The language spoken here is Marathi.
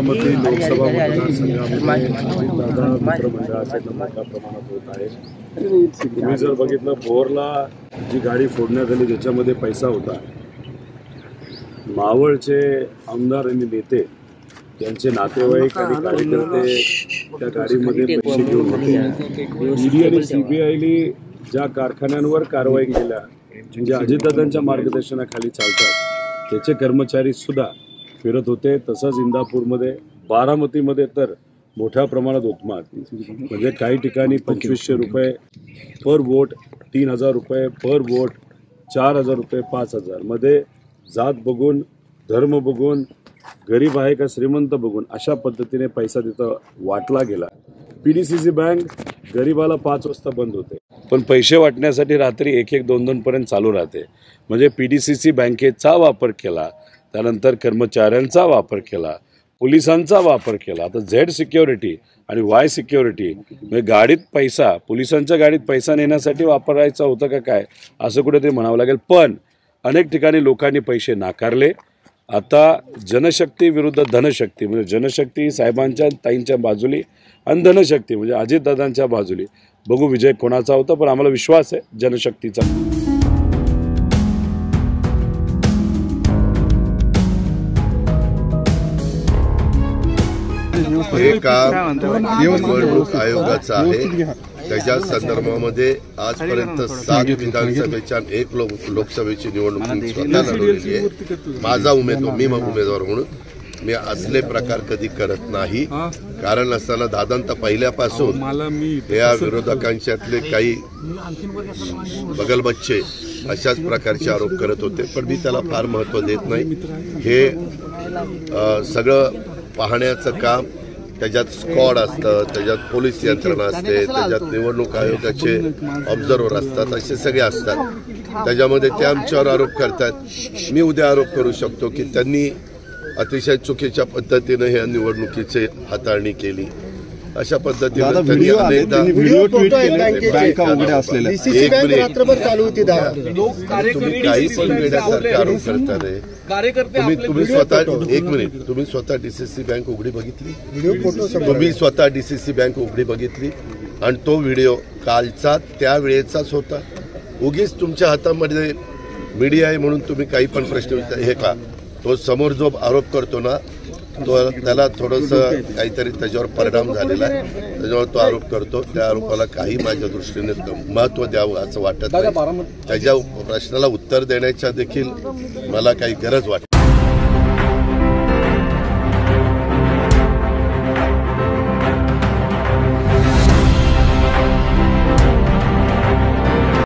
बारामती लोकसभा मतदारसंघामध्ये अजितदादा मित्रमंडळाचे मोठ्या प्रमाणात होत आहे। तुम्ही जर बघितलं भोरला जी गाडी फोडण्यात आली त्याच्यामध्ये पैसा होता। मावळचे आमदार आणि नेते त्यांचे नातेवाईक आणि कार्यकर्ते त्या गाडीमध्ये पैसे घेऊन होते। ईडी आणि सीबीआयने ज्या कारखान्यांवर कारवाई केल्या म्हणजे अजितदादांच्या मार्गदर्शनाखाली चालतात त्याचे कर्मचारी सुद्धा फिरत होते। तसंच इंदापूरमध्ये बारामतीमध्ये तर मोठ्या प्रमाणात उत्माद म्हणजे काही ठिकाणी 2500 रुपये पर वोट, 3000 रुपये पर वोट, 4000 रुपये, 5000 मध्ये जात बघून धर्म बघून गरीब आहे का श्रीमंत बघून अशा पद्धतीने पैसा तिथं वाटला गेला। पीडीसीसी बँक गरीबाला 5 वाजता बंद होते पण पैसे वाटण्यासाठी रात्री 1-1, 2-2 पर्यंत चालू राहते। म्हणजे पीडीसीसी बँकेचा वापर केला, त्यानंतर कर्मचाऱ्यांचा वापर केला, पोलिसांचा वापर केला। आता झेड सिक्युरिटी आणि वाय सिक्युरिटी म्हणजे गाडीत पैसा, पोलिसांच्या गाडीत पैसा नेण्यासाठी वापरायचा होता का काय असं कुठेतरी म्हणावं लागेल। पण अनेक ठिकाणी लोकांनी पैसे नाकारले। आता जनशक्ती विरुद्ध धनशक्ती म्हणजे जनशक्ती साहेबांच्या ताईंच्या बाजूली आणि धनशक्ती म्हणजे अजितदादांच्या बाजूली। बघू विजय कोणाचा होता पण आम्हाला विश्वास आहे जनशक्तीचा। हे काम निवडणूक आयोगाचं आहे। त्याच्या संदर्भामध्ये आजपर्यंत 7 विधानसभेच्या 1 लोकसभेची निवडणूक स्वतः लढवलेली आहे। माझा उमेदवार म्हणून मी असले प्रकार कधी करत नाही। कारण असताना दादांत पहिल्यापासून या विरोधकांच्यातले काही बगलबच्चे अशाच प्रकारचे आरोप करत होते पण मी त्याला फार महत्त्व देत नाही। हे सगळं पाहण्याचं काम त्याच्यात स्क्वॉड असतं, त्याच्यात पोलीस यंत्रणा असते, त्याच्यात निवडणूक आयोगाचे ऑब्झर्व्हर असतात, असे सगळे असतात। त्याच्यामध्ये ते आमच्यावर आरोप करतात। मी उद्या आरोप करू शकतो की त्यांनी अतिशय चुकीच्या पद्धतीने ह्या निवडणुकीची हाताळणी केली। अशा पद्धतीने त्यांनी अनेकदा तुम्ही काही पण वेड्यासारखे आरोप करताय। तुम्ही स्वतः डीसीसी बँक उघडी बघितली, तुम्ही स्वतः डीसीसी बँक उघडी बघितली आणि तो व्हिडिओ कालचा त्या वेळेचाच होता। उगीच तुमच्या हातामध्ये मीडिया आहे म्हणून तुम्ही काही पण प्रश्न विचारता हे का? तो समोर जो आरोप करतो ना तो त्याला थोडंसं काहीतरी त्याच्यावर परिणाम झालेला आहे, त्याच्यावर तो आरोप करतो। त्या आरोपाला काही माझ्या दृष्टीने महत्त्व द्यावं असं वाटत नाही। त्याच्या प्रश्नाला उत्तर देण्याच्या देखील मला काही गरज वाटते।